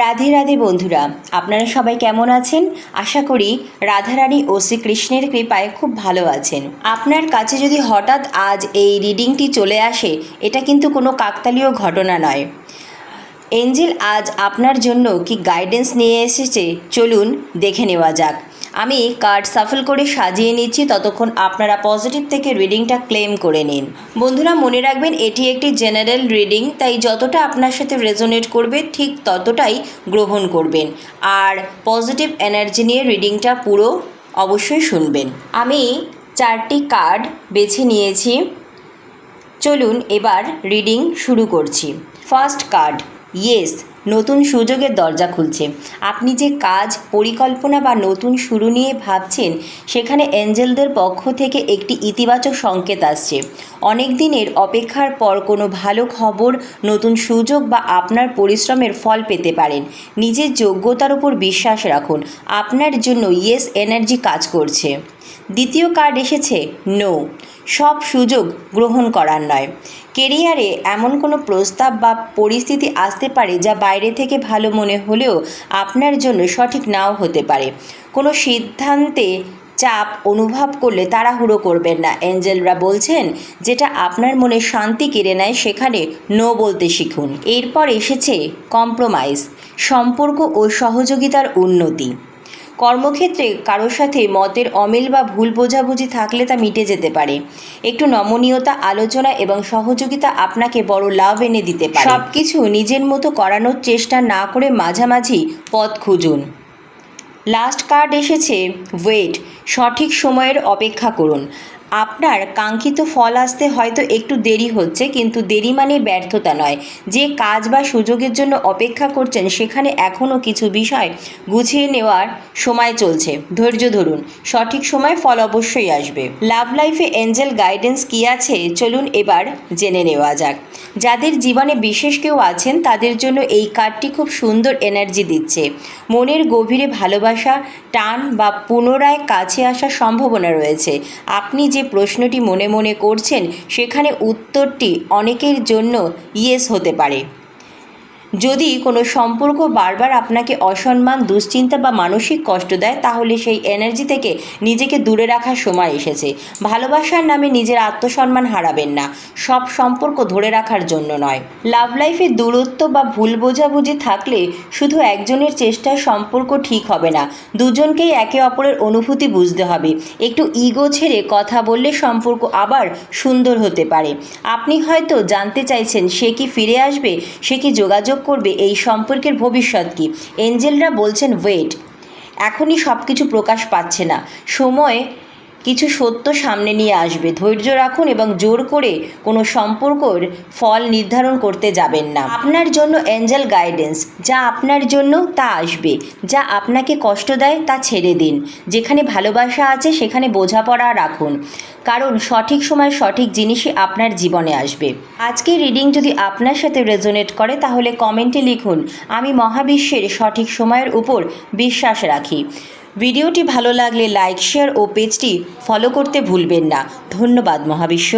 রাধে রাধে বন্ধুরা, আপনারা সবাই কেমন আছেন? আশা করি রাধারানী ও শ্রীকৃষ্ণের কৃপায় খুব ভালো আছেন। আপনার কাছে যদি হঠাৎ আজ এই রিডিংটি চলে আসে, এটা কিন্তু কোনো কাকতালীয় ঘটনা নয়। এঞ্জেল আজ আপনার জন্য কি গাইডেন্স নিয়ে এসেছে চলুন দেখে নেওয়া যাক। আমি কার্ড সাফল করে সাজিয়ে নিচ্ছি, ততক্ষণ আপনারা পজিটিভ থেকে রিডিংটা ক্লেম করে নিন। বন্ধুরা মনে রাখবেন, এটি একটি জেনারেল রিডিং, তাই যতটা আপনার সাথে রেজোনেট করবে ঠিক ততটাই গ্রহণ করবেন। আর পজিটিভ এনার্জি নিয়ে রিডিংটা পুরো অবশ্যই শুনবেন। আমি 4টি কার্ড বেছে নিয়েছি, চলুন এবার রিডিং শুরু করছি। ফার্স্ট কার্ড, ইয়েস, নতুন সুযোগের দরজা খুলছে। আপনি যে কাজ, পরিকল্পনা বা নতুন শুরু নিয়ে ভাবছেন, সেখানে এঞ্জেলদের পক্ষ থেকে একটি ইতিবাচক সংকেত আসছে। অনেক দিনের অপেক্ষার পর কোনো ভালো খবর, নতুন সুযোগ বা আপনার পরিশ্রমের ফল পেতে পারেন। নিজের যোগ্যতার উপর বিশ্বাস রাখুন, আপনার জন্য ইয়েস এনার্জি কাজ করছে। দ্বিতীয় কার্ড এসেছে নো, সব সুযোগ গ্রহণ করার নয়। কেরিয়ারে এমন কোনো প্রস্তাব বা পরিস্থিতি আসতে পারে যা বাইরে থেকে ভালো মনে হলেও আপনার জন্য সঠিক নাও হতে পারে। কোনো সিদ্ধান্তে চাপ অনুভব করলে তাড়াহুড়ো করবেন না। এঞ্জেলরা বলছেন, যেটা আপনার মনে শান্তি কেড়ে নেয় সেখানে নো বলতে শিখুন। এরপর এসেছে কম্প্রোমাইজ, সম্পর্ক ও সহযোগিতার উন্নতি। কর্মক্ষেত্রে কারোর সাথে মতের অমিল বা ভুল বোঝাবুঝি থাকলে তা মিটে যেতে পারে। একটু নমনীয়তা, আলোচনা এবং সহযোগিতা আপনাকে বড় লাভ এনে দিতে পারে। সব কিছু নিজের মতো করানোর চেষ্টা না করে মাঝামাঝি পথ খুঁজুন। লাস্ট কার্ড এসেছে ওয়েট, সঠিক সময়ের অপেক্ষা করুন। আপনার কাঙ্ক্ষিত ফল আসতে হয়তো একটু দেরি হচ্ছে, কিন্তু দেরি মানে ব্যর্থতা নয়। যে কাজ বা সুযোগের জন্য অপেক্ষা করছেন সেখানে এখনও কিছু বিষয় গুছিয়ে নেওয়ার সময় চলছে। ধৈর্য ধরুন, সঠিক সময় ফল অবশ্যই আসবে। লাভ লাইফে এঞ্জেল গাইডেন্স কী আছে চলুন এবার জেনে নেওয়া যাক। যাদের জীবনে বিশেষ কেউ আছেন তাদের জন্য এই কার্ডটি খুব সুন্দর এনার্জি দিচ্ছে। মনের গভীরে ভালোবাসা, টান বা পুনরায় কাছে আসার সম্ভাবনা রয়েছে। আপনি যে প্রশ্নটি মনে মনে করছেন সেখানে উত্তরটি অনেকের জন্য ইয়েস হতে পারে। যদি কোনো সম্পর্ক বারবার আপনাকে অসম্মান, দুশ্চিন্তা বা মানসিক কষ্ট দেয়, তাহলে সেই এনার্জি থেকে নিজেকে দূরে রাখার সময় এসেছে। ভালোবাসার নামে নিজের আত্মসম্মান হারাবেন না, সব সম্পর্ক ধরে রাখার জন্য নয়। লাভ লাইফে দূরত্ব বা ভুল বোঝাবুঝি থাকলে শুধু একজনের চেষ্টায় সম্পর্ক ঠিক হবে না, দুজনকেই একে অপরের অনুভূতি বুঝতে হবে। একটু ইগো ছেড়ে কথা বললে সম্পর্ক আবার সুন্দর হতে পারে। আপনি হয়তো জানতে চাইছেন, সে কি ফিরে আসবে, সে কি যোগাযোগ করবে, এই সম্পর্কের ভবিষ্যৎ কি? এঞ্জেলরা বলছেন ওয়েট, এখনই সব কিছু প্রকাশ পাচ্ছে না, সময় কিছু সত্য সামনে নিয়ে আসবে। ধৈর্য রাখুন এবং জোর করে কোনো সম্পর্কের ফল নির্ধারণ করতে যাবেন না। আপনার জন্য এঞ্জেল গাইডেন্স, যা আপনার জন্য তা আসবে। যা আপনাকে কষ্ট দেয় তা ছেড়ে দিন। যেখানে ভালোবাসা আছে সেখানে বোঝাপড়া রাখুন, কারণ সঠিক সময় সঠিক জিনিসই আপনার জীবনে আসবে। আজকের রিডিং যদি আপনার সাথে রেজোনেট করে তাহলে কমেন্টে লিখুন, আমি মহাবিশ্বের সঠিক সময়ের উপর বিশ্বাস রাখি। ভিডিওটি ভালো লাগলে লাইক, শেয়ার ও পেজটি ফলো করতে ভুলবেন না। ধন্যবাদ মহাবিশ্ব।